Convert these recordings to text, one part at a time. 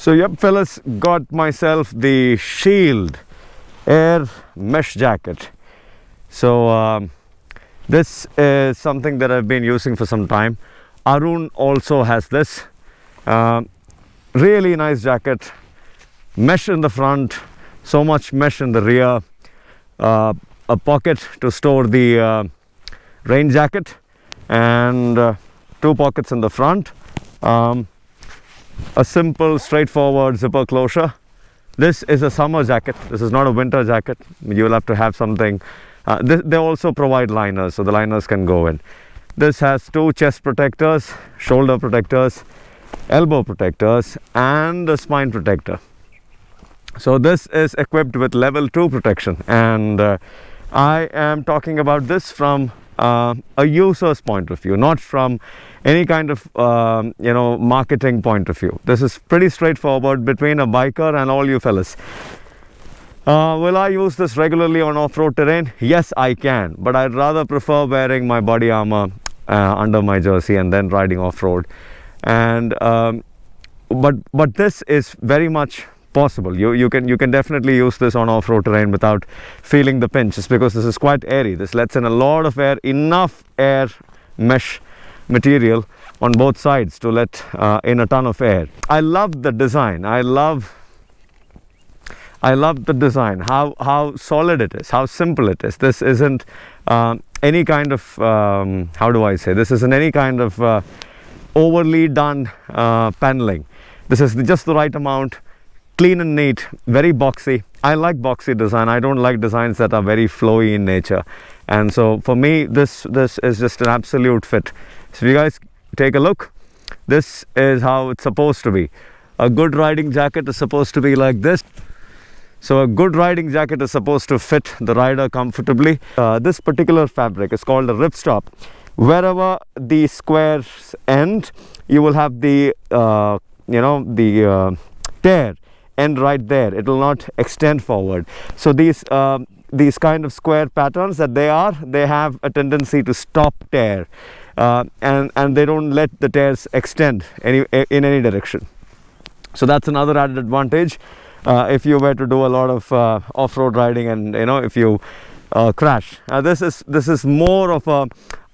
So yep fellas, got myself the Shield Air mesh jacket. So this is something that I've been using for some time. Arun also has this. Really nice jacket. Mesh in the front, so much mesh in the rear. A pocket to store the rain jacket, and 2 pockets in the front. A simple straightforward zipper closure. This is a summer jacket. This is not a winter jacket. You will have to have something. They also provide liners, so the liners can go in. This has 2 chest protectors, shoulder protectors, elbow protectors, and a spine protector. So this is equipped with level 2 protection, and I am talking about this from a user's point of view, not from any kind of marketing point of view. This is pretty straightforward between a biker and all you fellas. Will I use this regularly on off-road terrain? Yes, I can, but I'd rather prefer wearing my body armor under my jersey and then riding off-road. And but this is very much possible. You can definitely use this on off-road terrain without feeling the pinch. It's because this is quite airy. This lets in a lot of air, enough air mesh material on both sides to let in a ton of air. I love the design. I love the design, how solid it is, how simple it is. This isn't any kind of how do I say, this isn't any kind of overly done paneling. This is just the right amount, clean and neat, very boxy. I like boxy design. I don't like designs that are very flowy in nature, and so for me this is just an absolute fit. So if you guys take a look, this is how it's supposed to be. A good riding jacket is supposed to be like this. So a good riding jacket is supposed to fit the rider comfortably. This particular fabric is called a ripstop. Wherever the squares end, you will have the tear end right there. It will not extend forward. So these kind of square patterns that they have a tendency to stop tear, and they don't let the tears extend in any direction. So that's another added advantage. If you were to do a lot of off-road riding, and if you crash, this is more of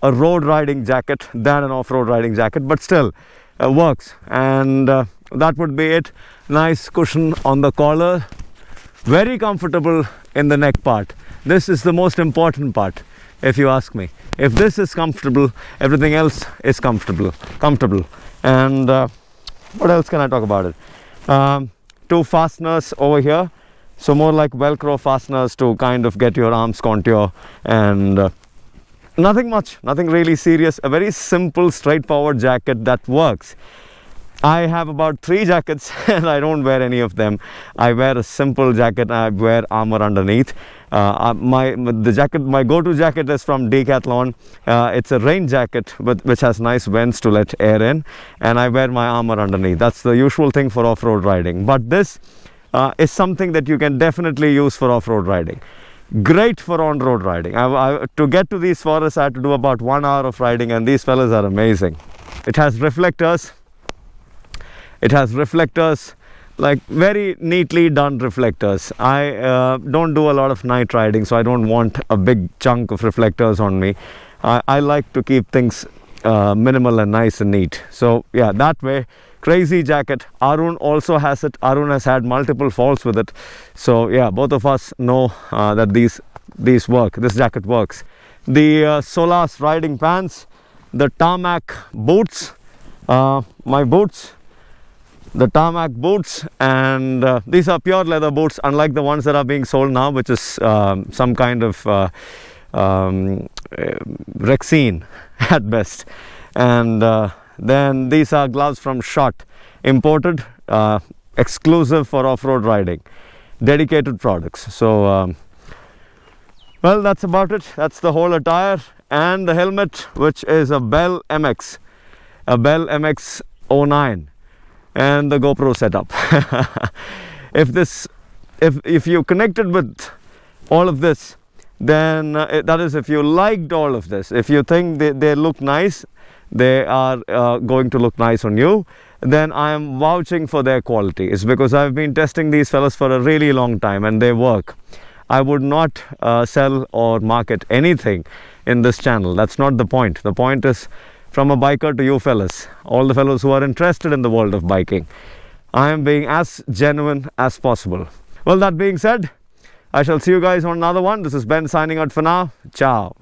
a road riding jacket than an off-road riding jacket, but still works. And that would be it. Nice cushion on the collar, very comfortable in the neck part. This is the most important part, if you ask me. If this is comfortable, everything else is comfortable. And what else can I talk about it? 2 fasteners over here, so more like Velcro fasteners to kind of get your arms contour, and nothing much, nothing really serious. A very simple, straightforward jacket that works. I have about 3 jackets and I don't wear any of them. I wear a simple jacket. I wear armor underneath. My go-to jacket is from Decathlon. It's a rain jacket which has nice vents to let air in, and I wear my armor underneath. That's the usual thing for off-road riding. But this is something that you can definitely use for off-road riding. Great for on-road riding. To get to these forests, I had to do about 1 hour of riding, and these fellas are amazing. It has reflectors. Like very neatly done reflectors. I don't do a lot of night riding, so I don't want a big chunk of reflectors on me. I like to keep things minimal and nice and neat. So yeah, that way. Crazy jacket. Arun also has it. Arun has had multiple falls with it. So yeah, both of us know that these work. This jacket works. The SOLACE riding pants, the TARMAC boots, my boots, the TARMAC boots, and these are pure leather boots, unlike the ones that are being sold now, which is some kind of Rexine at best. And then these are gloves from Shot, imported, exclusive for off-road riding, dedicated products. So well, that's about it. That's the whole attire. And the helmet, which is a Bell MX 09, and the GoPro setup. If you connected with all of this, then that is, if you liked all of this, if you think they look nice, they are going to look nice on you, then I am vouching for their quality. It's because I've been testing these fellas for a really long time and they work. I would not sell or market anything in this channel. That's not the point. The point is from a biker to you fellas, all the fellows who are interested in the world of biking. I am being as genuine as possible. Well, that being said, I shall see you guys on another one. This is Ben signing out for now. Ciao.